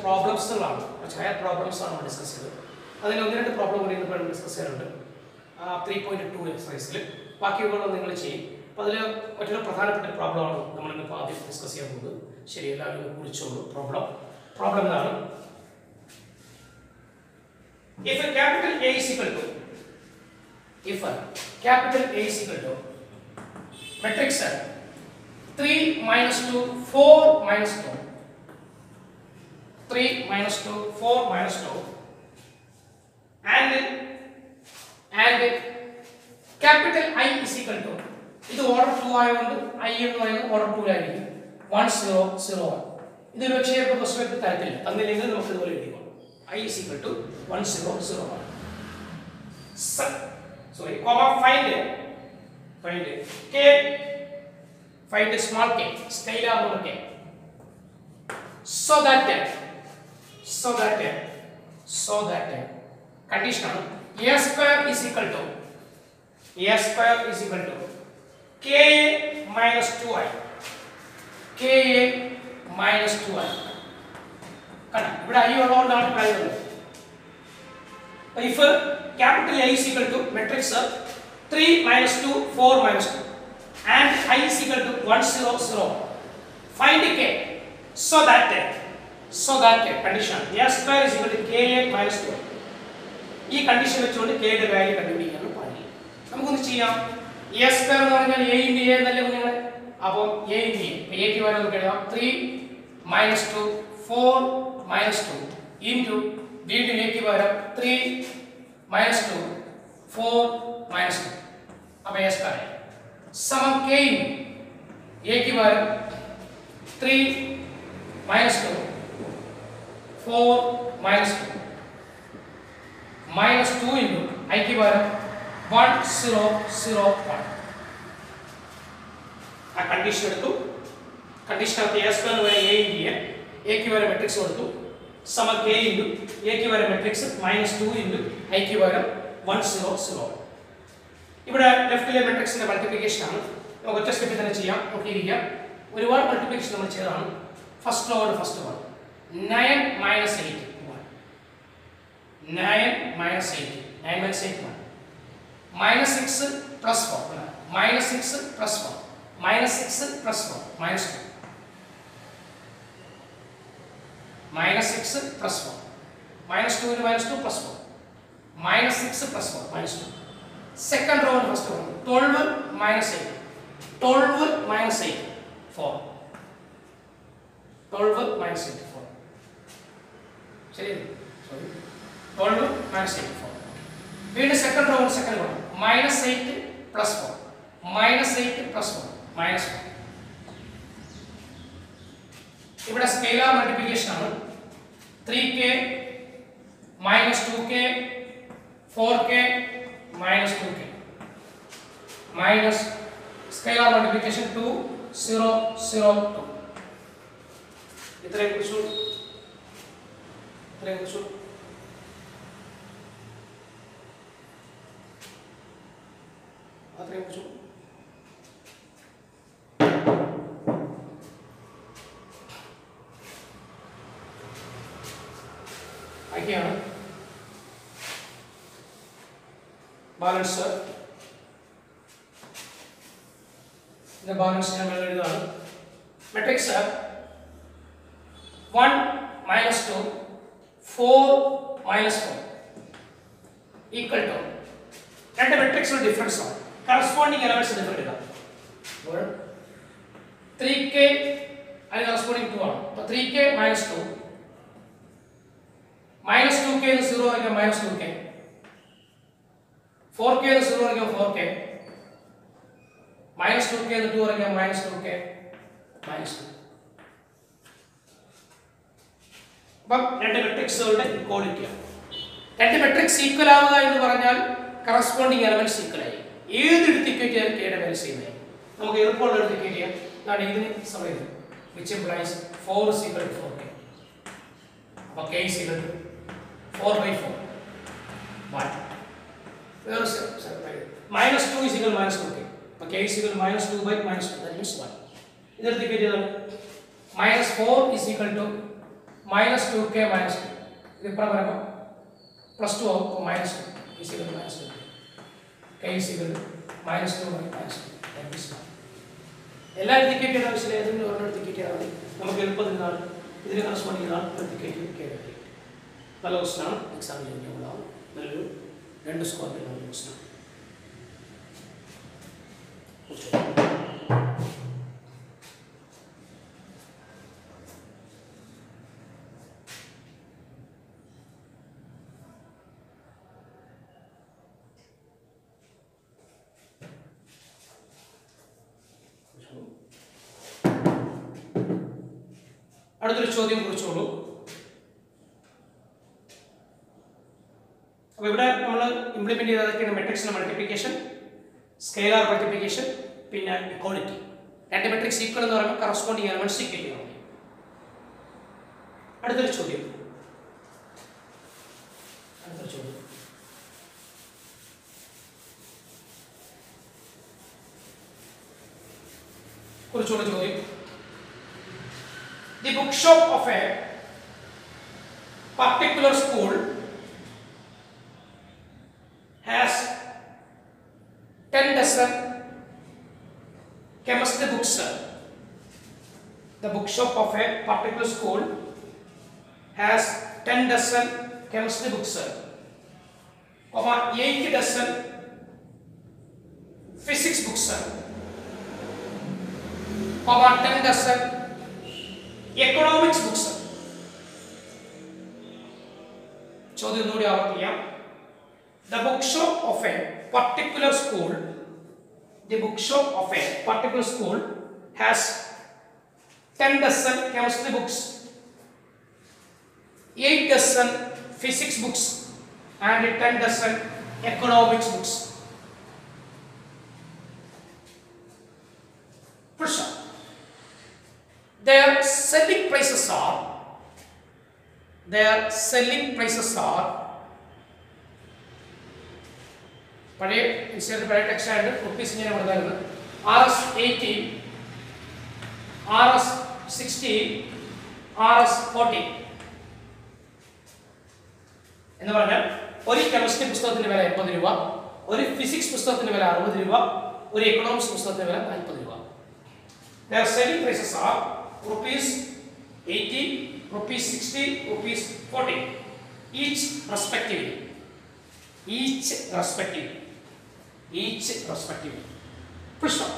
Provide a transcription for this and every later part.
Problems ആണ്, കുറച്ച് higher problems ആണ് നമ്മൾ ഡിസ്കസ് ചെയ്തത്. അതിൽ ഒന്ന് രണ്ട് പ്രോബ്ലം കൂടി ഇപ്പോൾ ഡിസ്കസ് ചെയ്യാറുണ്ട് 3.2 എക്സസൈസിൽ. ബാക്കിയുള്ള നിങ്ങൾ ചെയ്യും. അപ്പോൾ അതിൽ മറ്റൊരു പ്രധാനപ്പെട്ട പ്രോബ്ലമാണ് നമ്മൾ ഇന്നിപ്പോൾ ആദ്യം ഡിസ്കസ് ചെയ്യാൻ പോകുന്നത്. ശരി, എല്ലാവരും കുറിച്ചോളൂ. പ്രോബ്ലം ഇതാണ്. If a capital A is equal to matrix 3 minus 2 4 minus 2 3 minus 2 4 minus 2 and capital I is equal to, ഇത് ഓർഡർ 2 ആയതുകൊണ്ട് I എന്ന് പറയുന്നത് ഓർഡർ 2 ആയിരിക്കും. 1 0 0 1. ഇത് ഒരു പക്ഷേ പ്രശ്നത്തിൽ തരത്തില്ല, തന്നില്ലെങ്കിൽ നമുക്ക് ഇതുപോലെ എഴുതിക്കോളാം. I is equal to 1 0 0 1. Find k, find small k, scalar number k, so that condition a square is equal to ka minus 2i കാരണം ഇവിടെ i ഉള്ളതുകൊണ്ടാണ് പറയുന്നത്. If capital A is equal to matrix 3 minus 2 4 minus 2 and I is equal to 1 0 0, find k so that condition a square is equal to ka minus 2. ഈ condition വെച്ചുകൊണ്ട് k യുടെ value കണ്ടുപിടിക്കാൻ പാടില്ല. നമുക്കൊന്ന് ചെയ്യാം. a square എന്ന് പറഞ്ഞാൽ a into a എന്നല്ലേ കുഞ്ഞുങ്ങളെ. അപ്പോൾ a into a ക്ക് വരെ നമുക്ക് എഴുതാം 3 minus 2 4 minus 2 into വീണ്ടും a ക്ക് പകരം 3 minus 2 4 minus 2. അപ്പോൾ a square സമം k a ക്ക് പകരം 3 minus 2 4 minus 2 minus 2 into I ക്ക് പകരം 1 0 0 1. ആ കണ്ടീഷൻ എടുത്തു. കണ്ടീഷൻ ഓഫ് a square വരെ a into a ക്ക് പകരം മാട്രിക്സ് കൊടുത്തു. സമം k into a ക്ക് പകരം മാട്രിക്സ് -2 into I ക്ക് പകരം 1 0 0. ഇവിടെ ലെഫ്റ്റിലെ മാട്രിക്സിന്റെ മൾട്ടിപ്ലിക്കേഷൻ ആണ്. നമുക്ക് ഒറ്റ സ്റ്റെപ്പിൽ തന്നെ ചെയ്യാം. നോക്കിയിരിക്കാം. ഒരുപാട് മൾട്ടിപ്ലിക്കേഷൻ നമ്മൾ ചെയ്തതാണ്. First one 9 minus 8 1, 9 minus 8 1, minus 6 plus 4 minus 6 plus 4 minus 6 plus 4 minus 2 minus 6 plus 4 minus 2 into minus 2 plus 4 minus 6 plus 4 minus 2. Second row and first row 12 minus 8 4 12 minus 8 4. ശരി, 12 minus 8 4. വീണ്ടും second row minus 8 plus 4 minus 8 plus 4 minus 4. ഇവിടെ scalar multiplication ആണ്. 3k minus 2k 4k minus 2k minus scalar multiplication 2 0 0 2. ഇത്രയും കുറിച്ചു ആക്കിയാണ്. Balance നമ്മൾ എഴുതാണ്. Matrix 1 minus 2 4 minus 4 equal to രണ്ട് മാട്രിക്സിൽ ഡിഫറൻസ് ആണ്. കറസ്പോണ്ടിങ് എലമെന്റ്സ് ഡിഫറെന്റ് ഇടാം. 3k അതിന് കറസ്പോണ്ടിങ് 2 ആണ്. അപ്പോൾ 3k minus 2 minus 2k എന്ന് 0 ആയിരിക്കും minus 2k, 4k എന്ന് 0 ആയിരിക്കും 4k, minus 2k എന്ന് 2 ആയിരിക്കും minus 2k minus 2. അപ്പം രണ്ട് മെട്രിക്സുകളുടെ ഇക്വാളിറ്റിയാണ്. രണ്ട് മെട്രിക്സ് ഈക്വൽ ആവുക എന്ന് പറഞ്ഞാൽ കറസ്പോണ്ടിങ് എലമെന്റ്സ് ഈക്വൽ ആയി. ഏതെടുത്ത് ഇക്വേറ്റ് ചെയ്യാൻ കെയുടെ വാല്യൂ സെയിം ആയി. നമുക്ക് എളുപ്പമുള്ള എടുത്ത് ഇക്വേറ്റ് ചെയ്യാം. ഞാൻ ഇതിന് സമയം which implies 4 is equal to 4k. അപ്പോൾ k is equal to 4 by 4 1. minus 2 is equal to minus 2k. അപ്പോൾ k is equal to minus 2 by minus 2, that means 1. ഇതെടുത്ത് ഇക്വേറ്റ് ചെയ്താൽ minus 4 is equal to minus 2k minus 2. ഇത് ഇപ്പോൾ പറയുമ്പോൾ plus 2 ആവും. Minus 2 is equal minus 2 k is equal minus 2 minus 2. എല്ലാം എത്തിക്കേറ്റ് ചെയ്ത ആവശ്യമില്ല. ഏതെങ്കിലും ഒരെണ്ണം എത്തിക്കേറ്റ് ചെയ്താൽ മതി. നമുക്ക് എളുപ്പത്തിൽ നിന്നാണ് ഇതിന് കറസ്പോണ്ട് ചെയ്താണ് എത്തിക്കേറ്റ് കേരളത്തിൽ. നല്ല ക്വസ്റ്റനാണ്. എക്സാമിൽ ഉണ്ടാവും. നല്ലൊരു 2 സ്കോർ കിട്ടുന്ന ക്വസ്റ്റനാണ്. അടുത്തൊരു ചോദ്യം കുറിച്ചോളൂ. അപ്പോൾ ഇവിടെ നമ്മൾ ഇംപ്ലിമെന്റ് ചെയ്തതൊക്കെയാണ് മെട്രിക്സിന്റെ മൾട്ടിപ്ലിക്കേഷൻ, സ്കെയിലാർ മൾട്ടിപ്ലിക്കേഷൻ, പിന്നെ ഇക്വാളിറ്റി. രണ്ട് മെട്രിക്സ് ഈക്വൽ എന്ന് പറയുമ്പോൾ കറസ്പോണ്ടിങ് എലമെന്റ്സ് ഈക്വൽ ചെയ്യണം. അടുത്തൊരു ചോദ്യം കുറിച്ചുള്ള ചോദ്യം. The bookshop of a particular school has 10 dozen chemistry books. The bookshop of a particular school has 10 dozen chemistry books, 8 dozen physics books, 10 dozen economics books. ചോദ്യം ഒന്നുകൂടി ആവർത്തിക്കാം. The bookshop of a particular school, the bookshop of a particular school has 10 dozen chemistry books, 8 dozen physics books, and 10 dozen economics books. Prashant. Their selling prices are പഴയ instant പഴയ text ആയിട്ട് rupees ഇങ്ങനെ കൊടുത്തായിരുന്നു. RS 80, RS 60, RS 40 എന്ന് പറഞ്ഞാൽ ഒരു chemistry പുസ്തകത്തിന്റെ വില 80 രൂപ, ഒരു ഫിസിക്സ് പുസ്തകത്തിന്റെ വില 60 രൂപ, ഒരു എക്കണോമിക്സ് പുസ്തകത്തിന്റെ വില 40 രൂപ. Their selling prices are rupees 80, rupees 60, rupees 40, each respectively. Prashant.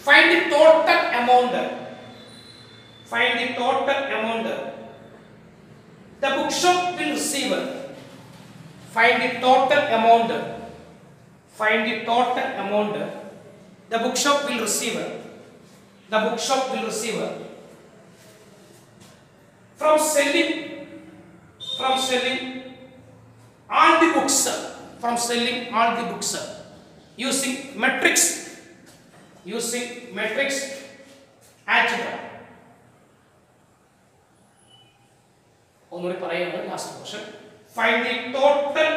Find the total amount. The bookshop will receive. Find the total amount. The bookshop will receive from selling all the books using matrix algebra. ഒന്നുകൂടി പറയുന്നത് last portion. Find the total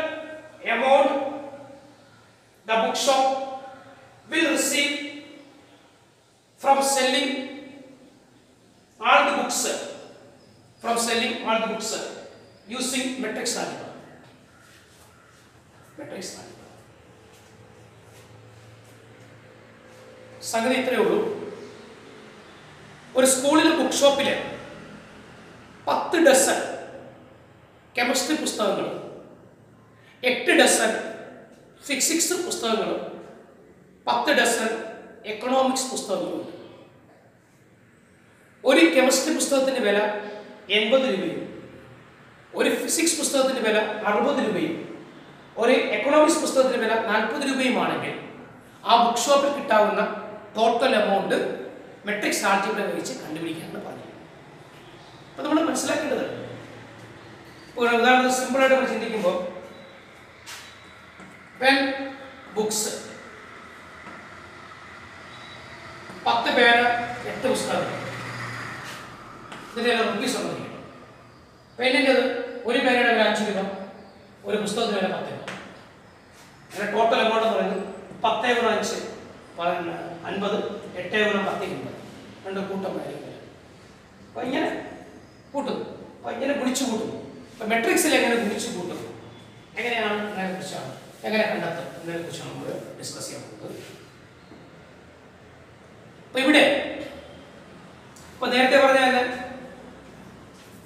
amount the bookshop will receive from selling all the books using matrix algebra. സംഗതി ഇത്രയേ ഉള്ളൂ. ഒരു സ്കൂളിലെ book ഷോപ്പിൽ 10 dozen chemistry പുസ്തകങ്ങളും 8 dozen physics പുസ്തകങ്ങളും 10 ഡസൻ എക്കണോമിക്സ് പുസ്തകങ്ങളുണ്ട്. ഒരു കെമിസ്ട്രി പുസ്തകത്തിന്റെ വില 80 രൂപയും ഒരു ഫിസിക്സ് പുസ്തകത്തിന്റെ വില 60 രൂപയും ഒരു എക്കണോമിക്സ് പുസ്തകത്തിന്റെ വില 40 രൂപയുമാണെങ്കിൽ ആ ബുക്ക് ഷോപ്പിൽ കിട്ടാവുന്ന ടോട്ടൽ എമൗണ്ട് മെട്രിക്സ് ആൾജിബ്ര ഉപയോഗിച്ച് കണ്ടുപിടിക്കാനാണ് പറഞ്ഞത്. അപ്പോൾ നമ്മൾ മനസ്സിലാക്കേണ്ടത്, ഉദാഹരണത്തിന് സിമ്പിളായിട്ട് നമ്മൾ ചിന്തിക്കുമ്പോൾ പെൻ ബുക്സ് 10 പേന 8 പുസ്തകം ഇതിൻ്റെ റുപ്പീസ് വന്നിരിക്കും. പെന്നിൻ്റെത് ഒരു പേനയുടെ വില 5 രൂപ, ഒരു പുസ്തകത്തിന് വില 10 രൂപ. അങ്ങനെ ടോട്ടൽ എമൗണ്ട് എന്ന് പറയുന്നത് 10 × 5 50, 8 × 10 50. രണ്ട് കൂട്ടമായിരിക്കും. അപ്പോൾ ഇങ്ങനെ കൂട്ടുന്നു. അപ്പോൾ ഇങ്ങനെ ഗുണിച്ചു കൂട്ടുന്നു. അപ്പോൾ മെട്രിക്സിൽ എങ്ങനെ ഗുണിച്ചു കൂട്ടുന്നു, എങ്ങനെയാണ് എന്നതിനെക്കുറിച്ചാണ്, എങ്ങനെ കണ്ടെത്തും എന്നതിനെക്കുറിച്ചാണ് നമ്മൾ ഡിസ്കസ് ചെയ്യാൻ പോകുന്നത്. അപ്പോൾ ഇവിടെ ഇപ്പോൾ നേരത്തെ പറഞ്ഞാൽ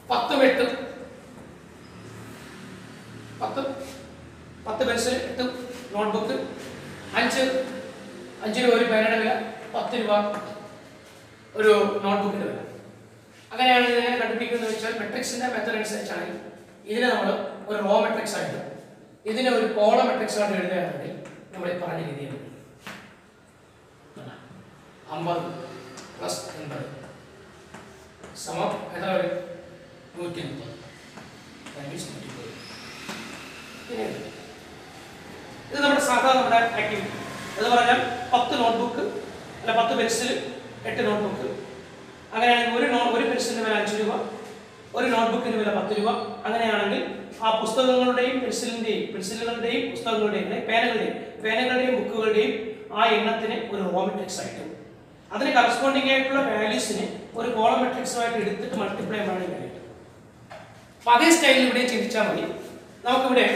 10 വെട്ടും 10 പെൻസിൽ 8 നോട്ട്ബുക്ക് 5 രൂപ ഒരു പേനയുടെ വില, 10 രൂപ ഒരു നോട്ട്ബുക്കിൻ്റെ വില. അങ്ങനെയാണ് ഇതിനെ കണ്ടുപിടിക്കുന്നത് വെച്ചാൽ മെട്രിക്സിന്റെ മെത്തേഡ് അനുസരിച്ചാണ് ഇതിനെ നമ്മൾ ഒരു റോ മെട്രിക്സ് ആയിട്ട് ഇതിനെ ഒരു കോളം മെട്രിക്സ് ആയിട്ട് എഴുതുകയാണെങ്കിൽ നമ്മൾ ഈ പറഞ്ഞ രീതിയിൽ 50 പ്ലസ് 80 സമം എത്ര വരും 130. ഇത് നമ്മുടെ സാധാരണ നമ്മുടെ ആക്ടിവിറ്റി എന്ന് പറഞ്ഞാൽ 10 നോട്ട്ബുക്ക് അല്ല 10 പെൻസിൽ 8 നോട്ട്ബുക്ക്. അങ്ങനെയാണെങ്കിൽ ഒരു പെൻസിലിന് വില 5 രൂപ, ഒരു നോട്ട്ബുക്കിന് വില 10 രൂപ. അങ്ങനെയാണെങ്കിൽ ആ പുസ്തകങ്ങളുടെയും പെൻസിലുകളുടെയും പുസ്തകങ്ങളുടെയും പേനകളുടെയും ബുക്കുകളുടെയും ആ എണ്ണത്തിന് ഒരു റോ മെട്രിക്സ് ആയിട്ട് അതിന് കറസ്പോണ്ടിങ് ആയിട്ടുള്ള വാല്യൂസിന് ഒരു കോളം മെട്രിക്സുമായിട്ട് എടുത്തിട്ട് മൾട്ടിപ്ലൈ വേണമെങ്കിൽ കഴിയും. അപ്പം അതേ സ്റ്റൈലിൽ ഇവിടെ ചിന്തിച്ചാൽ മതി. നമുക്കിവിടെ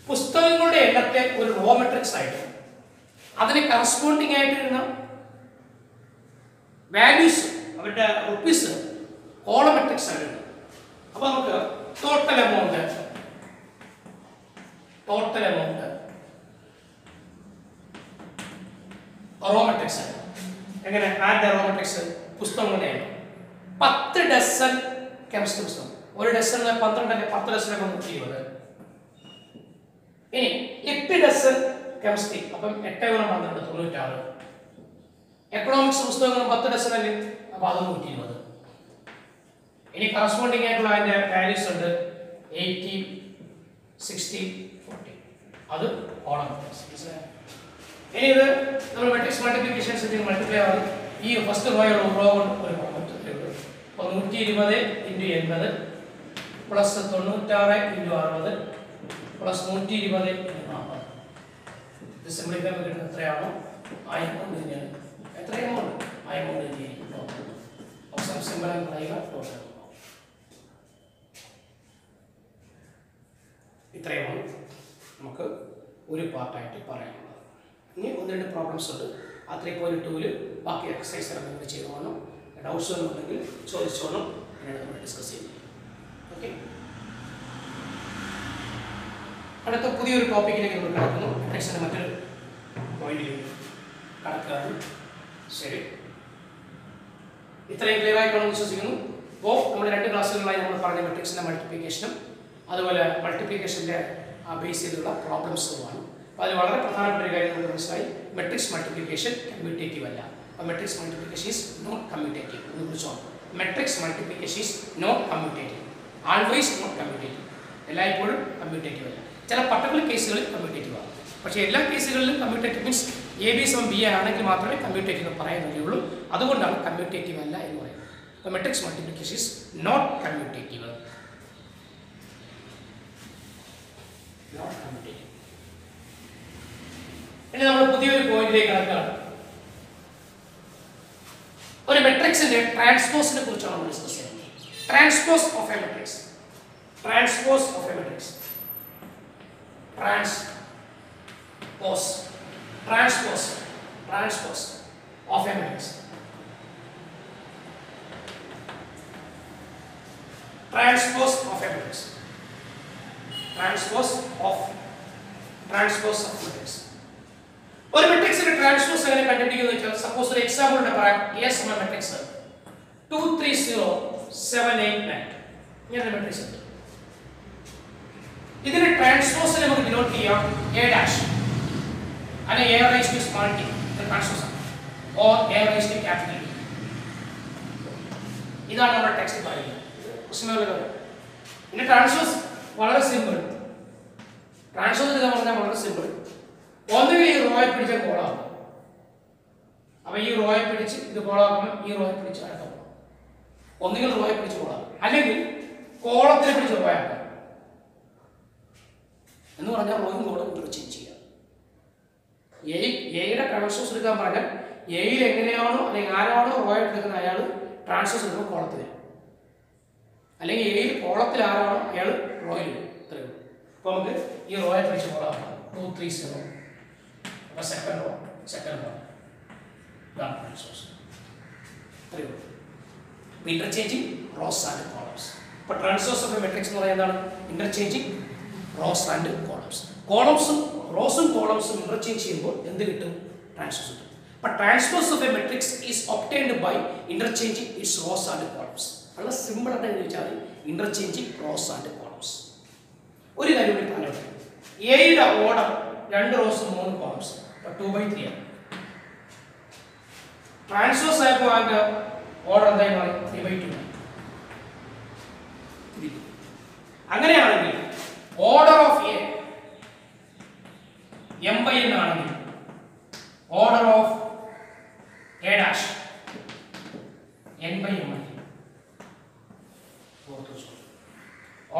പുസ്തകങ്ങളുടെ എണ്ണത്തെ ഒരു റോ മെട്രിക്സ് ആയിട്ട് അതിന് കറസ്പോണ്ടിങ് ആയിട്ട് വരുന്ന വാല്യൂസ് അവരുടെ റുപ്പീസ് കോളം മെട്രിക്സ് ആണ്. അപ്പോൾ നമുക്ക് ടോട്ടൽ എമൗണ്ട് റോ മെട്രിക്സ് ആണ്. എങ്ങനെ ആരുടെ റോ മെട്രിക്സ്? പുസ്തകങ്ങളുടെ എണ്ണം 10 ഡസൻ കെമിസ്ട്രി പുസ്തകം, ഒരു ഡസൻ 12 അല്ലെ 10 ഡസൻ 120. ഇനി 8 ഡസൻ കെമിസ്ട്രി, അപ്പം 8 × 12 96. എക്കണോമിക്സ് പുസ്തകങ്ങൾ 10 ഡസൻ അല്ലേ, അപ്പോൾ അത് 120. ഇനി കറസ്പോണ്ടിങ് ആയിട്ടുള്ള അതിന്റെ വാല്യൂസ് ഉണ്ട് 80, 60, 40. അത് കോളം മെട്രിക്സ്. ഇനി ഇത് നമ്മൾ മെട്രിക്സ് മൾട്ടിപ്ലിക്കേഷൻ സെറ്റിംഗ് മൾട്ടിപ്ലൈ ആവും. ഈ ഫസ്റ്റ് റോ കൊണ്ട് ഒരു മൾട്ടിപ്ലൈ ചെയ്യും. അപ്പോൾ 120 × 80 പ്ലസ് 96 × 60 പ്ലസ് 120 × 40. ഇത് സിംപ്ലിഫൈ കിട്ടുന്നത് എത്രയാണോ ആ എമൗണ്ട് തന്നെയാണ്. എത്ര എമൗണ്ട്? ആ എമൗണ്ട് തന്നെയായിരിക്കും ടോട്ടൽ. അവസാനം സിമ്പിളായി പറയുക ടോട്ടൽ. ഇത്രയുമാണ് നമുക്ക് ഒരു പാർട്ടായിട്ട് പറയാനുള്ളത്. ഇനി 1-2 പ്രോബ്ലംസ് ഉണ്ട്. ആ 3.2 ബാക്കി എക്സസൈസ് നമ്മൾ ചെയ്തു പോകണം. ഡൗട്ട്സ് ഉണ്ടെങ്കിൽ ചോദിച്ചോണം, പിന്നീട് നമ്മൾ ഡിസ്കസ് ചെയ്യും. ഓക്കെ, അടുത്ത പുതിയൊരു ടോപ്പിക്കിലേക്ക് നമ്മൾ കിടക്കുന്നു. മെട്രിക്സിൻ്റെ മറ്റൊരു പോയിന്റിലേക്ക് കടക്കുകയാണ്. ശരി, ഇത്രയും ക്ലിയർ ആയിട്ടാണെന്ന് വിശ്വസിക്കുന്നു. അപ്പോൾ നമ്മുടെ 2 ക്ലാസ്സുകളായി നമ്മൾ പറഞ്ഞ മെട്രിക്സിൻ്റെ മൾട്ടിപ്ലിക്കേഷനും അതുപോലെ മൾട്ടിപ്ലിക്കേഷൻ്റെ ബേസ് ചെയ്തുള്ള പ്രോബ്ലംസുമാണ്. അപ്പോൾ അതിൽ വളരെ പ്രധാനപ്പെട്ട ഒരു കാര്യം നമുക്ക് മനസ്സിലായി, മെട്രിക്സ് മൾട്ടിപ്ലിക്കേഷൻ കമ്മ്യൂട്ടേറ്റീവ് അല്ല. അപ്പോൾ matrix multiplication is not commutative എന്ന് കുറിച്ചോ. Matrix multiplication is not commutative, always not commutative. എല്ലായ്പ്പോഴും കമ്മ്യൂട്ടേറ്റീവ് അല്ല. ചില പർട്ടിക്കുലർ കേസുകളിൽ കമ്മ്യൂട്ടേറ്റീവ് ആണ്. പക്ഷേ എല്ലാ കേസുകളിലും കമ്മ്യൂട്ടേറ്റീവ് മീൻസ് AB = BA ആണെങ്കിൽ മാത്രമേ കമ്മ്യൂട്ടേറ്റീവ് എന്ന് പറയാൻ കഴിയുള്ളൂ. അതുകൊണ്ടാണ് കമ്മ്യൂട്ടേറ്റീവ് അല്ല എന്ന് പറയുന്നത്. അപ്പോൾ matrix multiplication is not commutative. ഇനി നമ്മൾ പുതിയൊരു പോയിന്റിലേക്ക് കടക്കുകയാണ്. ഒരു മെട്രിക്സിന്റെ ട്രാൻസ്പോസിനെ കുറിച്ചാണ് നമ്മൾ ഡിസ്കസ് ചെയ്യുന്നത്. Transpose of a matrix. Transpose of a matrix. Transpose of a matrix. Transpose of a matrix. Transpose of matrix. ഒരു മെട്രിക്സിന്റെ ട്രാൻസ്പോസ് എങ്ങനെ കണ്ടുപിടിക്കുന്നത് വെച്ചാൽ, സപ്പോസ് ഒരു എക്സാമ്പിൾ പറയാം. A = മെട്രിക്സ് 2 3 0 7 8 9 ഇങ്ങനെ മെട്രിക്സ് ഉണ്ട്. ഇതിന്റെ ട്രാൻസ്പോസിനെ നമുക്ക് ഡിനോട്ട് ചെയ്യാം A' അല്ലെ A raised to small t transpose or A raised to capital T. ഇതാണ് നമ്മുടെ ടെക്സ്റ്റ് പറയുന്നത്. പിന്നെ ട്രാൻസ്പോസ് വളരെ സിമ്പിൾ. ട്രാൻസ്പോസ് എന്ന് പറഞ്ഞാൽ വളരെ സിമ്പിൾ. ഒന്നുകിൽ ഈ റോയെ പിടിച്ച കോളാകും. അപ്പൊ ഈ റോയെ പിടിച്ച് ഇത് കോളാക്കുമ്പോൾ ഈ റോയെ പിടിച്ച് അടുത്ത കോളം. ഒന്നുകിൽ റോയെ പിടിച്ച് കോളാകും, അല്ലെങ്കിൽ കോളത്തിനെ പിടിച്ച് റോയാക്കാം എന്ന് പറഞ്ഞാൽ റോയും കോളും ചേഞ്ച് ചെയ്യാം. എയുടെ ട്രാൻസ്പോസ് എടുക്കാൻ പറഞ്ഞാൽ എയിൽ എങ്ങനെയാണോ അല്ലെങ്കിൽ ആരാണോ റോ ആയിട്ട് എടുക്കുന്നത് അയാൾ ട്രാൻസ്പോസ് എടുക്കുമ്പോൾ കോളത്തിൽ വരും, അല്ലെങ്കിൽ എയിൽ കോളത്തിൽ ആരാണോ അയാൾ റോയിൽ വരും. ഇത്രയേ ഉള്ളൂ. അപ്പോൾ നമുക്ക് ഈ റോയെ തിരിച്ച് കോളാണ് 2 3 0. അപ്പോൾ സെക്കൻഡ് റോ ഇതാണ് ട്രാൻസ്പോസ്. ഇത്രയേ ഉള്ളൂ. Interchanging rows and columns. അപ്പോൾ ട്രാൻസ്പോസ് ഓഫ് എ മെട്രിക്സ് എന്ന് പറയുന്നത് എന്താണ്? Interchanging rows and columns. കോളംസും റോസും കോളംസും ഇന്റർചേഞ്ച് ചെയ്യുമ്പോൾ എന്ത് കിട്ടും? ട്രാൻസ്പോസ് കിട്ടും. അപ്പോൾ transpose of a matrix is obtained by interchanging its rows and columns. വളരെ സിമ്പിൾ ആയിട്ട് ചോദിച്ചാൽ ഇന്റർചേഞ്ചിങ് റോസ് ആൻഡ് കോളംസ്. ഒരു കാര്യം കൂടി പറഞ്ഞോട്ടെ. എയുടെ ഓർഡർ 2 റോസും 3 കോളംസ്, അപ്പോൾ 2/3 ആണ്. ട്രാൻസ്പോസ് ആയപ്പോൾ അതിന്റെ ഓർഡർ എന്തായി മാറി? 3/2. അങ്ങനെയാണെങ്കിൽ ഓർഡർ ഓഫ് എ m/n ആണെങ്കിൽ order of A dash n/m ആയിരിക്കും.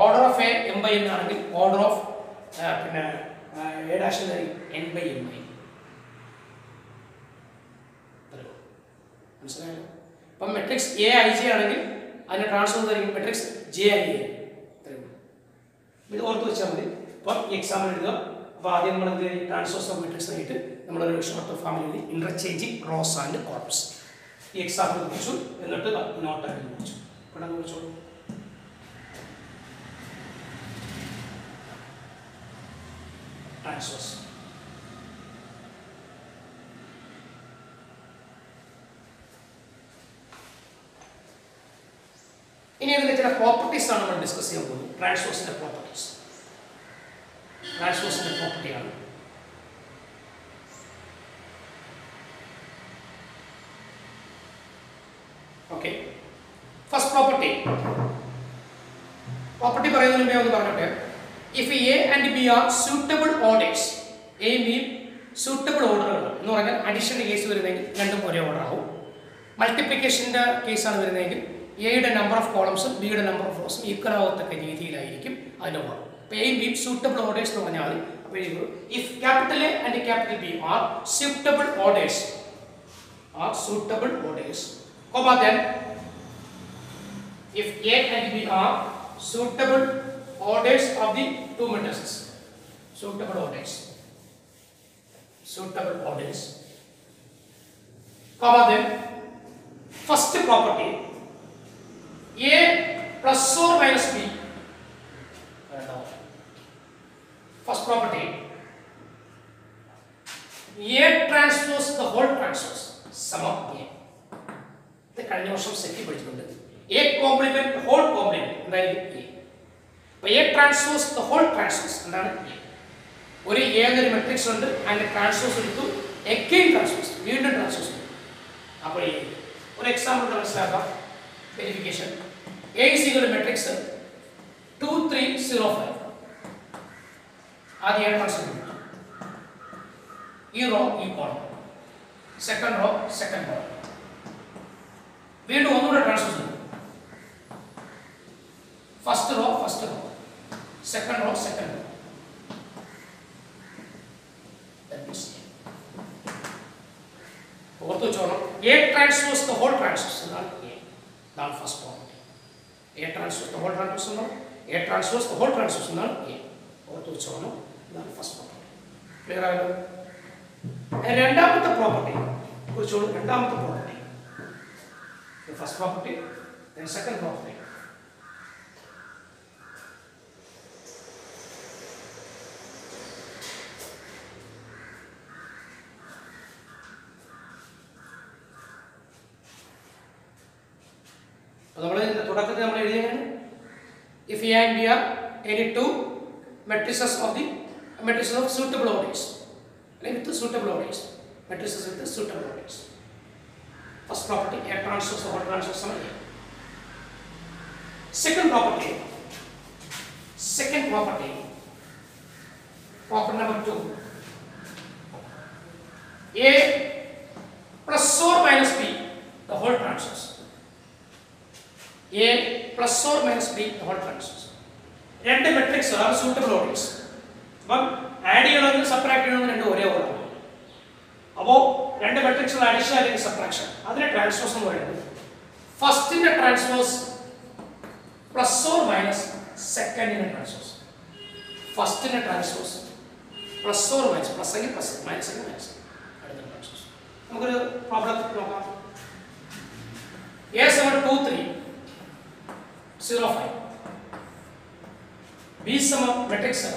ഓർഡർ ഓഫ് എ m/n ആണെങ്കിൽ ഓർഡർ ഓഫ് പിന്നെ എ ഡാഷ് n/m ആയിരിക്കും. മനസ്സിലായല്ലോ? അപ്പം മെട്രിക്സ് എ ഐ ജെ ആണെങ്കിൽ അതിന്റെ ട്രാൻസ്പോസ് ആയിരിക്കും മെട്രിക്സ് ജെ ഐ എ. ഇത് ഓർത്ത് വെച്ചാൽ മതി. അപ്പം ഈ എക്സാമ്പിൾ എഴുതുക. അപ്പോൾ ആദ്യം നമ്മൾ എന്ത് ട്രാൻസ്പോസ് ഓഫ് മെട്രിക്സ് ആയിട്ട് നമ്മളൊരു short family interchanging rows and columns ഈ എക്സാമ്പിൾ കുറിച്ചു. എന്നിട്ട് നോട്ട് ആയിട്ട് കുറിച്ചു. ഇവിടെ കുറിച്ചോളൂ. ട്രാൻസ്പോസ് ഇനി ഇതിന്റെ ചില പ്രോപ്പർട്ടീസ് ആണ് നമ്മൾ ഡിസ്കസ് ചെയ്യാൻ പോകുന്നത്. ട്രാൻസ്പോസിന്റെ പ്രോപ്പർട്ടീസ്. ട്രാൻസ്പോസിന്റെ പ്രോപ്പർട്ടിയാണ് ഓക്കെ. ഫസ്റ്റ് പ്രോപ്പർട്ടി പറയുന്നതിന് മുമ്പേ ഒന്ന് പറഞ്ഞോട്ടെ. If A and B are suitable orders, എയും ബിയും സൂട്ടബിൾ ഓർഡറുകളാണ് എന്ന് പറഞ്ഞാൽ അഡീഷൻ്റെ കേസ് വരുന്നതെങ്കിൽ രണ്ടും ഒരേ ഓർഡർ ആവും. മൾട്ടിപ്ലിക്കേഷൻ്റെ കേസാണ് വരുന്നതെങ്കിൽ എയുടെ നമ്പർ ഓഫ് കോളംസും ബിയുടെ നമ്പർ ഓഫ് റോസും ഈക്വൽ ആവത്തക്ക രീതിയിലായിരിക്കും അതിൻ്റെ ഓർഡർ. അപ്പോൾ എയും ബിയും സൂട്ടബിൾ ഓർഡേഴ്സ് എന്ന് പറഞ്ഞാൽ if capital A and capital B are suitable orders, comma then if A and B are suitable orders of the two matrices, suitable orders, comma then first property A plus or minus B, first property A transpose the whole transpose sum of A. ഇത് കഴിഞ്ഞ വർഷം set പഠിച്ചിട്ടുണ്ട്. A complement whole complement എന്തായാലും A. അപ്പോൾ A transpose the whole transpose എന്താണ് A. ഒരു A എന്നൊരു matrix ഉണ്ട്, അതിന്റെ ട്രാൻസ്പോസ് എടുത്തു, again ട്രാൻസ്പോസ്, വീണ്ടും ട്രാൻസ്പോസ്. അപ്പോൾ ഒരു എക്സാമ്പിൾ മനസ്സിലാക്കാം. Verification. A is equal to matrix 2 3 0 5. ആദ്യം A ട്രാൻസ്പോസ് ഈ റോ ഈ column, second row second column, വീണ്ടും ഒന്നുകൂടെ ട്രാൻസ്പോസ് ചെയ്യും. First row second row second row. ഓർത്ത് വെച്ചോളാം. A transpose the whole transpose എന്നാണ് എ. ഇതാണ് first property. A transpose the whole transpose എന്നാണ് A transpose the whole transpose എന്നാണ് എ. ഓർത്ത് വെച്ചോളാം. ഇതാണ് ഫസ്റ്റ് പ്രോപ്പർട്ടി. ക്ലിയർ ആയല്ലോ? രണ്ടാമത്തെ പ്രോപ്പർട്ടി കുറിച്ചോളൂ. രണ്ടാമത്തെ property first property then second property. അപ്പോൾ നമ്മൾ തുടക്കത്തിൽ നമ്മൾ എഴുതിയാണ് if A and B are any two matrices of suitable orders, with the suitable orders, matrices with the suitable orders. First property A transpose the whole transpose sum A. Second property property number 2, A plus or minus B the whole transpose. A plus or minus B the whole transpose. രണ്ട് matrix are suitable orders. അപ്പം add ചെയ്യണമെങ്കിൽ subtract ചെയ്യണമെങ്കിൽ രണ്ടും ഒരേ order. അപ്പോൾ രണ്ട് മെട്രിക്സുകൾ addition അല്ലെങ്കിൽ സബ്ട്രാക്ഷൻ അതിനെ ട്രാൻസ്പോസ് എന്ന് പറയുന്നത് ഫസ്റ്റിന്റെ ട്രാൻസ്പോസ് പ്ലസ് ഓർ മൈനസ് സെക്കൻഡിന്റെ ട്രാൻസ്പോസ്. ഫസ്റ്റിന്റെ transpose plus or minus, plus എങ്കിൽ പ്ലസ്, മൈനസ് എങ്കിൽ മൈനസ്. അടുത്ത ട്രാൻസ്പോസ് നമുക്കൊരു പ്രോബ്ലം നോക്കാം. A72305 B സമം മെട്രിക്സ്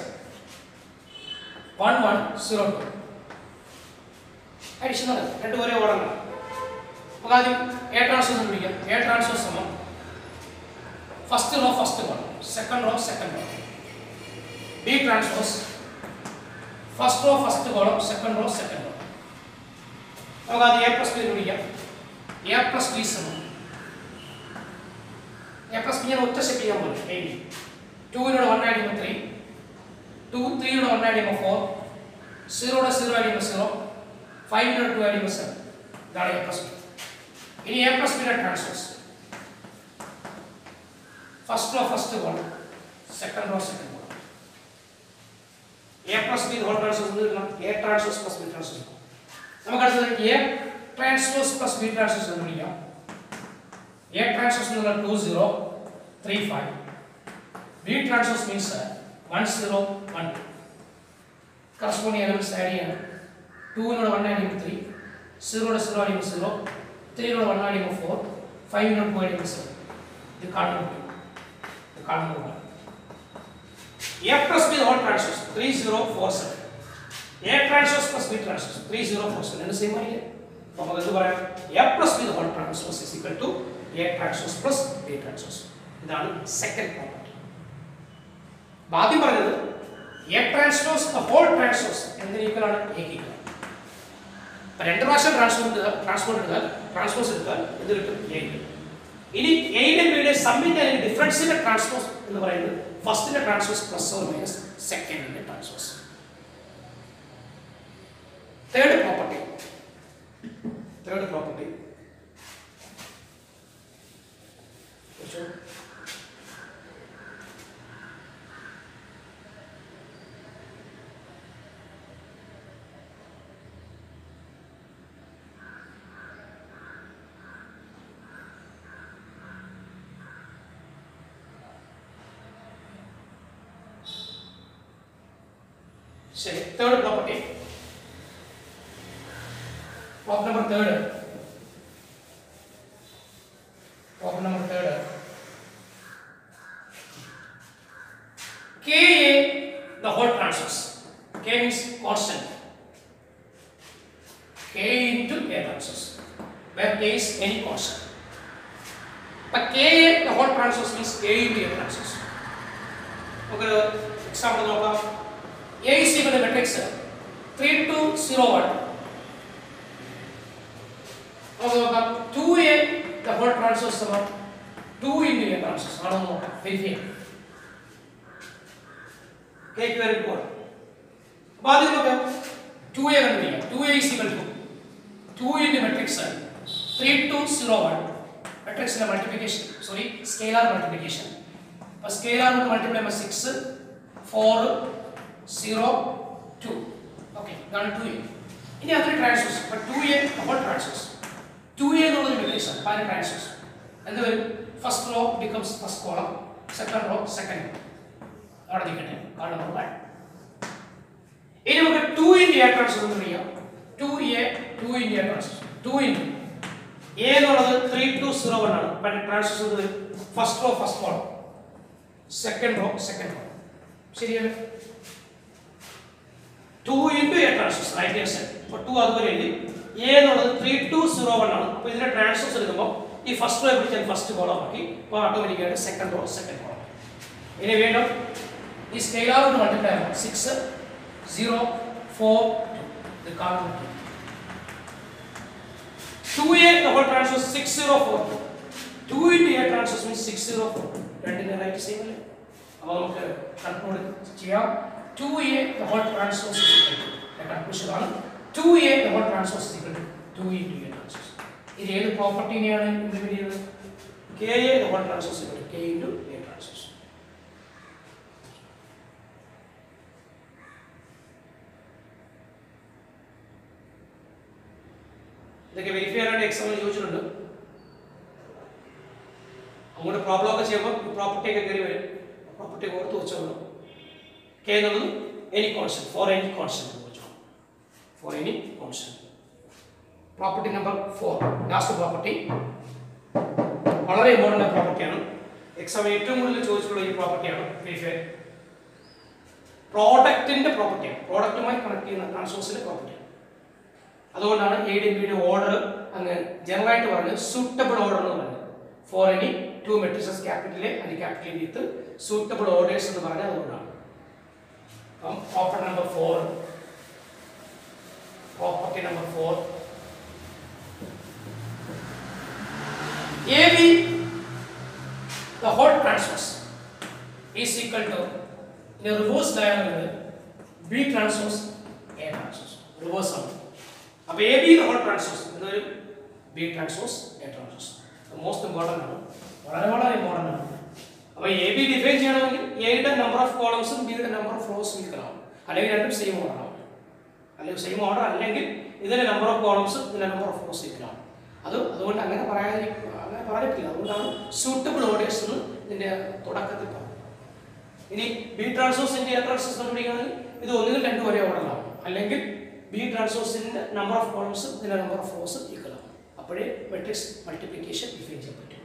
1102 അഡിഷണൽ രണ്ട് ഒരേ ഓർഡറിലാണ്. നമുക്ക് ആദ്യം എ ട്രാൻസ്പോസ് കണ്ടുപിടിക്കാം. എ ട്രാൻസ്പോസ് സമം first row first column, second row second column. B transpose first row first column, second row second column. നമുക്ക് ആദ്യം എ പ്ലസ് ബി കണ്ടുപിടിക്കാം. എ പ്ലസ് ബി സമം എ പ്ലസ് ബി ഞാൻ ഒറ്റ step ചെയ്യാൻ പോലെ എ ബി 2 1 ആഡ് ചെയ്യുമ്പോൾ 3, 2 3 1 add ചെയ്യുമ്പോൾ 4, 0 0 ആഡ് ചെയ്യുമ്പോൾ 0, 5 2 ആഡ് ചെയ്യുമ്പോൾ 7. ഇതാണ് എ പ്ലസ് ബി. ഇനി എ പ്ലസ് ബിയുടെ transpose first row first column, second row second column. A plus B whole transpose എഴുതണം. A transpose plus B transpose. നമുക്ക് അടുത്തത് A transpose plus B transpose എന്ന് വിളിക്കാം. എ ട്രാൻസ്പോസ് എന്നുള്ള 2035, B transpose means 1012. Corresponding elements add ചെയ്യണം. 2 1 add ചെയ്യുമ്പോൾ 3, 0 0 add ചെയ്യുമ്പോൾ 0, 3 1 add ചെയ്യുമ്പോൾ 4, 5 2 ആഡ് ചെയ്യുമ്പോൾ 7. ഇത് കാണുന്നു. A plus B the whole transpose 3047. A transpose plus B transpose 3047. And the same idea. So we will A plus B the whole transpose is equal to A transpose plus B transpose. This is the second property. ബാക്കി പറഞ്ഞത് A transpose the whole transpose എന്തിന് equal ആണ്? A ക്ക് equal. അപ്പോൾ രണ്ട് പ്രാവശ്യം transpose എടുത്താൽ എന്ത് കിട്ടും? A കിട്ടും. ഇനി എയുടെ ബിയുടെ സമ്മിന്റെ അല്ലെങ്കിൽ ഡിഫറൻസിന്റെ ട്രാൻസ്പോസ് എന്ന് പറയുന്നത് ഫസ്റ്റിന്റെ ട്രാൻസ്പോസ് പ്ലസ് ഓർ മൈനസ് സെക്കൻഡിന്റെ transpose. Third property third property. Problem number third. Ka the whole transpose. K means constant. K into A transpose. Where K is any constant. But Ka the whole transpose means K into A transpose. Okay, example of A is equal to matrix 3201. Okay, 2A the whole transpose is 2 into A transpose. I don't know. Verify. Okay, very good. What is it? 2A is equal to 2 into matrix 3201. Matrix multiplication. Sorry, scalar multiplication. A scalar will multiply by 6, 4, 0, 2. Okay, done 2A. In the other transpose, but 2A the whole transpose. 2A is the matrix, final transpose. And the first row becomes first column, second row, second row. Order the content. Order number 1. In the 2 in the transpose, 2A, 2 in the transpose. 2 in A is 3201, but the transpose is first row, first column, second row, second row. See here. 2 into A transpose, right here said. For 2 other A is 3201. So, this transpose is the first row and first column. Automatically second row, second column. Anyway, now this scalar will multiply 6, 0, 4, 2. The column 2A the whole transpose 6042. 2 into A transpose means 604. And in the right same way. Now conclude 2A the whole transpose is equal to the conclusion on 2A the whole transpose is equal to 2 into A transpose. This is the property in the video. Ka the whole transpose is equal to K into A transpose. ഇതൊക്കെ verify ചെയ്യാനായിട്ട് എക്സാമിന് ചോദിച്ചിട്ടുണ്ട്. അങ്ങോട്ട് problem ഒക്കെ ചെയ്യുമ്പോൾ property ഒക്കെ കയറി വരും. പ്രോപ്പർട്ടി ഓർത്ത് വെച്ചോളൂ. കെ എന്നുള്ളത് any constant, for any constant വെച്ചോളൂ. For any constant. Property number 4, last property, വളരെ ഇമ്പോർട്ടൻ്റ് പ്രോപ്പർട്ടിയാണ്. എക്സാം ഏറ്റവും കൂടുതൽ ചോദിച്ചിട്ടുള്ള ഈ പ്രോപ്പർട്ടിയാണ്. വെരിഫൈ പ്രോഡക്റ്റിന്റെ പ്രോപ്പർട്ടിയാണ്. പ്രോഡക്റ്റുമായി കണക്ട് ചെയ്യുന്ന ട്രാൻസ്പോസിന്റെ പ്രോപ്പർട്ടിയാണ്. അതുകൊണ്ടാണ് എ ഡി ബിയുടെ ഓർഡർ അങ്ങ് ജനറലായിട്ട് പറഞ്ഞത് സൂട്ടബിൾ ഓർഡർ എന്ന് പറയുന്നത്. For any two matrices capital A and capital with suitable orders എന്ന് പറഞ്ഞാൽ അതുകൊണ്ടാണ്. അപ്പം property number 4, property number 4, AB the whole transpose is equal to in a reverse diagonal B transpose A transpose. Reverse ആണ്. അപ്പോൾ AB the whole transpose ഇതൊരു B transpose A transpose. Most important ആണ്, വളരെ വളരെ ഇമ്പോർട്ടൻ്റ് ആണ്. അപ്പോൾ AB define ചെയ്യണമെങ്കിൽ എയുടെ നമ്പർ ഓഫ് കോളംസും ബിയുടെ നമ്പർ ഓഫ് റോസും ഈക്വൽ ആവും. അല്ലെങ്കിൽ രണ്ടും സെയിം ഓർഡർ ആവും. അല്ലെങ്കിൽ സെയിം ഓർഡർ അല്ലെങ്കിൽ ഇതിന്റെ നമ്പർ ഓഫ് കോളംസും ഇതിന്റെ നമ്പർ ഓഫ് റോസും ഈക്വൽ ആവും. അതുകൊണ്ട് അങ്ങനെ പറഞ്ഞിട്ടില്ല. അതുകൊണ്ടാണ് സൂട്ടബിൾ ഓർഡേഴ്സ് എന്ന് ഇതിന്റെ തുടക്കത്തിൽ പറഞ്ഞു. ഇനി ബി ട്രാൻസ്പോസിന്റെ എ ട്രാൻസ്പോസ് കണ്ടുപിടിക്കുകയാണെങ്കിൽ ഇത് ഒന്നുകിൽ രണ്ടും ഒരേ ഓർഡറിലാവും, അല്ലെങ്കിൽ ബി ട്രാൻസ്പോസിന്റെ നമ്പർ ഓഫ് കോളംസും ഇതിന്റെ നമ്പർ ഓഫ് റോസും ഈക്വൽ ആവും. അപ്പോഴേ മെട്രിക്സ് മൾട്ടിപ്ലിക്കേഷൻ ഡിഫൈൻ ചെയ്യാൻ പറ്റും.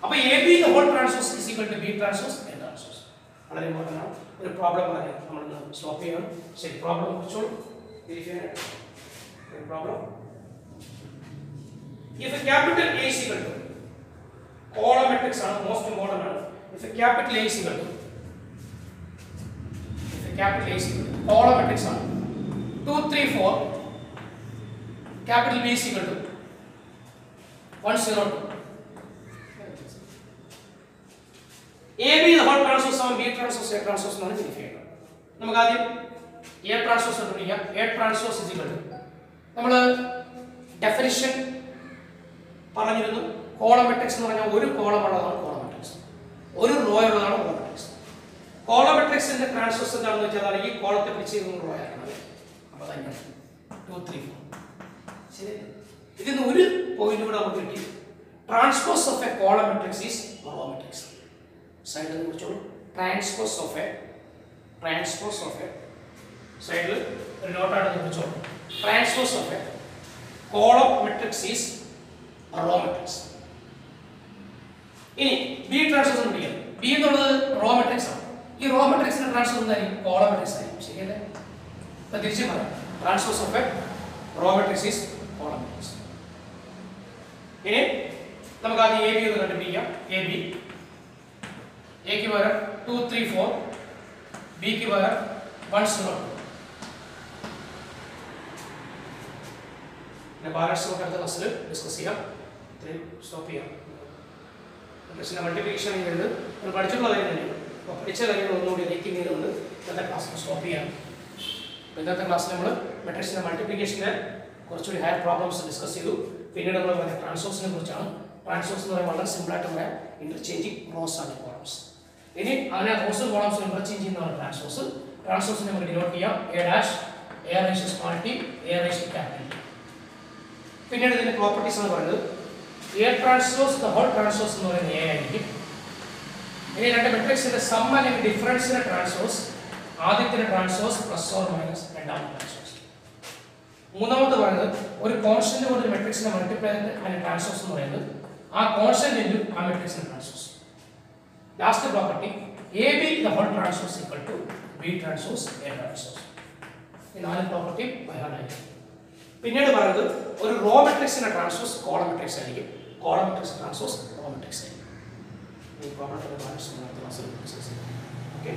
അപ്പോൾ A B the whole transpose is equal to B transpose A transpose. വളരെ ഇമ്പോർട്ടൻ്റ് ആണ്. ഒരു പ്രോബ്ലം പറയാം, നമ്മളൊന്ന് സ്റ്റോപ്പ് ചെയ്യണം. ശരി, പ്രോബ്ലം കുറിച്ചോളൂ. Problem if a capital A is equal to column matrix ആണ് most important ആണ്. if a capital A is equal to column matrix ആണ് 2 3 4, capital B is equal to 1 0 2. AB the whole transpose ആണ് B transpose A transpose എന്നാണ് verify ചെയ്യുന്നത്. നമുക്ക് ആദ്യം A transpose കണ്ടുപിടിക്കാം. A transpose is equal to നമ്മൾ definition പറഞ്ഞിരുന്നു. Column matrix എന്ന് പറഞ്ഞാൽ ഒരു കോളം ഉള്ളതാണ് കോളം മെട്രിക്സ്, ഒരു റോ ഉള്ളതാണ് റോ മെട്രിക്സ്. കോളം മെട്രിക്സിന്റെ ട്രാൻസ്പോസ് എന്താണെന്ന് വെച്ചാൽ ഈ കോളത്തെ പിടിച്ച് റോ ആക്കണം. അപ്പോൾ തന്നെ 2 3 4 ശരി. ഇതിന് ഒരു പോയിന്റ് കൂടെ നമുക്ക് കിട്ടി. Transpose of a column matrix is row matrix. സൈഡിൽ കുറിച്ചോളൂ. ട്രാൻസ്പോസ് ഓഫ് എ സൈഡിൽ ഒരു നോട്ടാണ് കുറിച്ചോളൂ. Transpose of a column matrix is row matrix. ഇനി ബി ട്രാൻസ്പോസ് കണ്ടുപിടിക്കാം. ബി എന്നുള്ളത് റോ മെട്രിക്സ് ആണ്. ഈ റോ മെട്രിക്സിന്റെ ട്രാൻസ്പോസ് എന്തായിരിക്കും? കോളം മെട്രിക്സ് ആയിരിക്കും. ശരിയല്ലേ? അപ്പോൾ തിരിച്ചു പറയാം. Transpose of A raw matrix is column matrix. ഇനി നമുക്ക് ആദ്യം എ ബി ഒന്ന് കണ്ടുപിടിക്കാം. എക്ക് പകരം 2 3 4, ബിക്ക് പകരം 1 0 2. ബാലൻസ് നമുക്ക് അടുത്ത ക്ലാസ്സിൽ ഡിസ്കസ് ചെയ്യാം. ഇത്രയും സ്റ്റോപ്പ് ചെയ്യാം. മെട്രിക്സിന്റെ മൾട്ടിപ്ലിക്കേഷൻ ചെയ്യുന്നത് നമ്മൾ പഠിച്ചിട്ടുള്ള കാര്യം തന്നെയാണ്. അപ്പോൾ പഠിച്ച കാര്യങ്ങൾ ഒന്നുകൂടി റീറ്റിംഗ് ചെയ്തുകൊണ്ട് ഇന്നത്തെ ക്ലാസ്സിൽ സ്റ്റോപ്പ് ചെയ്യാം. അപ്പോൾ ഇന്നത്തെ ക്ലാസ്സിൽ നമ്മൾ മെട്രിക്സിന്റെ മൾട്ടിപ്ലിക്കേഷൻ്റെ കുറച്ചുകൂടി ഹയർ പ്രോബ്ലംസ് ഡിസ്കസ് ചെയ്തു. പിന്നീട് നമ്മൾ പറഞ്ഞ ട്രാൻസ്പോസിനെ കുറിച്ചാണ്. ട്രാൻസ്പോസ് എന്ന് പറയുമ്പോൾ വളരെ സിമ്പിളായിട്ട് പറയാം, ഇന്റർചേഞ്ചിങ് റോസ് ആണ് കോളംസ്. ഇനി അങ്ങനെ റോസും കോളംസും ഇന്റർചേഞ്ച് ചെയ്യുന്നതാണ് ട്രാൻസ്പോസ്. ട്രാൻസ്പോസിനെ നമുക്ക് ഡിനോട്ട് ചെയ്യാം A dash, A ratio small T, A ratio capital T. പിന്നീട് ഇതിന്റെ പ്രോപ്പർട്ടീസ് എന്ന് പറയുന്നത് A transpose the whole transpose എന്ന് പറയുന്നത് എ ആയിരിക്കും. ഇനി രണ്ട് മെട്രിക്സിന്റെ സം അല്ലെങ്കിൽ ഡിഫറൻസിന്റെ ട്രാൻസ്പോസ് ആദ്യത്തിന്റെ ട്രാൻസ്പോസ് പ്ലസ് ഓർ മൈനസ് രണ്ടാമത്തെ ട്രാൻസ്പോസ്. മൂന്നാമത്തെ പറയുന്നത് ഒരു കോൺസ്റ്റന്റ് കൊണ്ട് ഒരു മെട്രിക്സിന്റെ മൾട്ടിപ്ലൈ അതിന്റെ ട്രാൻസ്പോസ് എന്ന് പറയുന്നത് ആ കോൺസ്റ്റന്റ് ഇൻറ്റു ആ മെട്രിക്സിന്റെ transpose. Last property A B the whole transpose equal to B transpose A transpose. ഈ നാല് പ്രോപ്പർട്ടി ബൈഹാർട്ടായിരിക്കും. പിന്നീട് പറയുന്നത് ഒരു റോ മെട്രിക്സിന്റെ ട്രാൻസ്പോസ് കോളം മെട്രിക്സ് ആയിരിക്കും, column matrix transpose row matrix ആയിരിക്കും. ഈ പ്രോബ്ലത്തിന്റെ ബാലൻസ് നമ്മൾ അടുത്ത ക്ലാസ്സിൽ ഡിസ്കസ് ചെയ്യാം. ഓക്കെ.